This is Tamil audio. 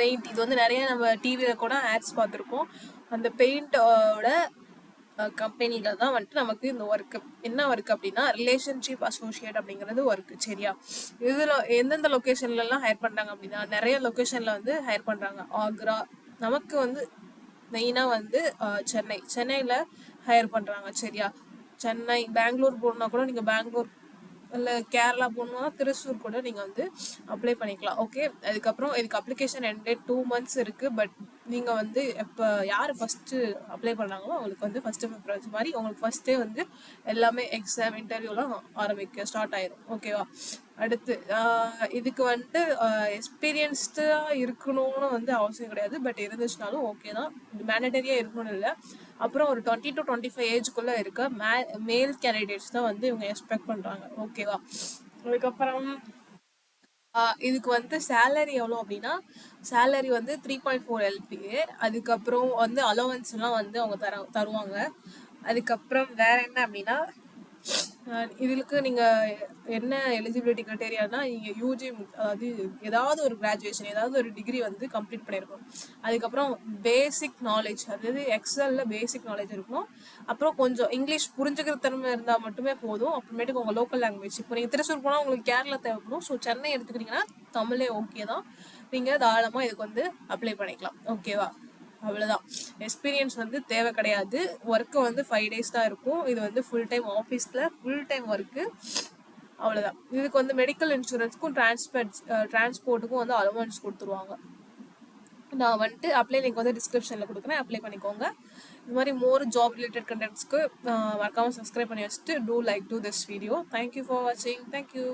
பெயிண்ட். இது வந்து நிறைய நம்ம டிவியில் கூட ஆட்ஸ் பார்த்துருப்போம். அந்த பெயிண்டோட கம்பெனியில் தான் வந்துட்டு நமக்கு இந்த ஒர்க்கு. என்ன ஒர்க் அப்படின்னா ரிலேஷன்ஷிப் அசோசியேட் அப்படிங்கிறது ஒர்க்கு. சரியா? இதில் எந்தெந்த லொக்கேஷன்லலாம் ஹையர் பண்ணுறாங்க அப்படின்னா நிறைய லொக்கேஷனில் வந்து ஹையர் பண்ணுறாங்க. ஆக்ரா, நமக்கு வந்து மெயினாக வந்து சென்னையில் ஹையர் பண்ணுறாங்க. சரியா? சென்னை, பெங்களூர் போகணுன்னா கூட நீங்கள் பெங்களூர், இல்லை கேரளா போகணுன்னா திருச்சூர் கூட நீங்கள் வந்து அப்ளை பண்ணிக்கலாம். ஓகே, அதுக்கப்புறம் இதுக்கு அப்ளிகேஷன் எண்ட் 2 months இருக்குது. பட் நீங்கள் வந்து இப்போ யார் ஃபஸ்ட்டு அப்ளை பண்ணுறாங்களோ அவங்களுக்கு வந்து ஃபஸ்ட்டு ப்ரிஃபரன்ஸ் மாதிரி உங்களுக்கு ஃபஸ்ட்டே வந்து எல்லாமே எக்ஸாம் இன்டர்வியூலாம் ஸ்டார்ட் ஆயிடும். ஓகேவா? அடுத்து இதுக்கு வந்துட்டு எக்ஸ்பீரியன்ஸ்டாக இருக்கணும்னு வந்து அவசியம் கிடையாது. பட் இருந்துச்சுனாலும் ஓகே தான். மேண்டட்டரியாக இருக்கணும்னு இல்லை. அப்புறம் ஒரு 20 to 25 ஏஜ்க்குள்ளே இருக்க மேல் கேண்டிடேட்ஸ் தான் வந்து இவங்க எக்ஸ்பெக்ட் பண்ணுறாங்க. ஓகேவா? அதுக்கப்புறம் இதுக்கு வந்து சேலரி எவ்வளோ அப்படின்னா சேலரி வந்து 3.4 LPA. அதுக்கப்புறம் வந்து அலோவன்ஸ்லாம் வந்து அவங்க தருவாங்க. அதுக்கப்புறம் வேற என்ன அப்படின்னா இதுக்கு நீங்கள் என்ன எலிஜிபிலிட்டி க்ரைட்டேரியானா நீங்கள் யூஜி, அதாவது ஏதாவது ஒரு கிராஜுவேஷன், ஏதாவது ஒரு டிகிரி வந்து கம்ப்ளீட் பண்ணியிருக்கணும். அதுக்கப்புறம் பேசிக் நாலேஜ், அதாவது எக்ஸலில் பேசிக் நாலேஜ் இருக்கணும். அப்புறம் கொஞ்சம் இங்கிலீஷ் புரிஞ்சுக்கிற திறமை இருந்தால் மட்டுமே போதும். அப்புறமேட்டுக்கு உங்கள் லோக்கல் லாங்குவேஜ், இப்போ நீங்கள் திருச்சூர் போனால் உங்களுக்கு கேரளா தேவைப்படும். ஸோ சென்னை எடுத்துக்கிட்டிங்கன்னா தமிழே ஓகே தான். நீங்கள் தாராளமாக இதுக்கு வந்து அப்ளை பண்ணிக்கலாம். ஓகேவா? அவ்வளோதான். எக்ஸ்பீரியன்ஸ் வந்து தேவை கிடையாது. ஒர்க்கு வந்து 5 days தான் இருக்கும். இது வந்து ஃபுல் டைம் ஆஃபீஸில் ஃபுல் டைம் ஒர்க்கு. அவ்வளோதான். இதுக்கு வந்து மெடிக்கல் இன்சூரன்ஸ்க்கும் டிரான்ஸ்போர்ட்டுக்கும் வந்து அலவன்ஸ் கொடுத்துருவாங்க. நான் வந்துட்டு அப்ளை லிங்க் வந்து டிஸ்கிரிப்ஷனில் கொடுக்குறேன், அப்ளை பண்ணிக்கோங்க. இந்த மாதிரி மோர் ஜாப் ரிலேட்டட் கண்டென்ட்ஸ்க்கு மறக்காமல் சப்ஸ்கிரைப் பண்ணி வச்சுட்டு do this video. Thank you for வாட்சிங். தேங்க்யூ.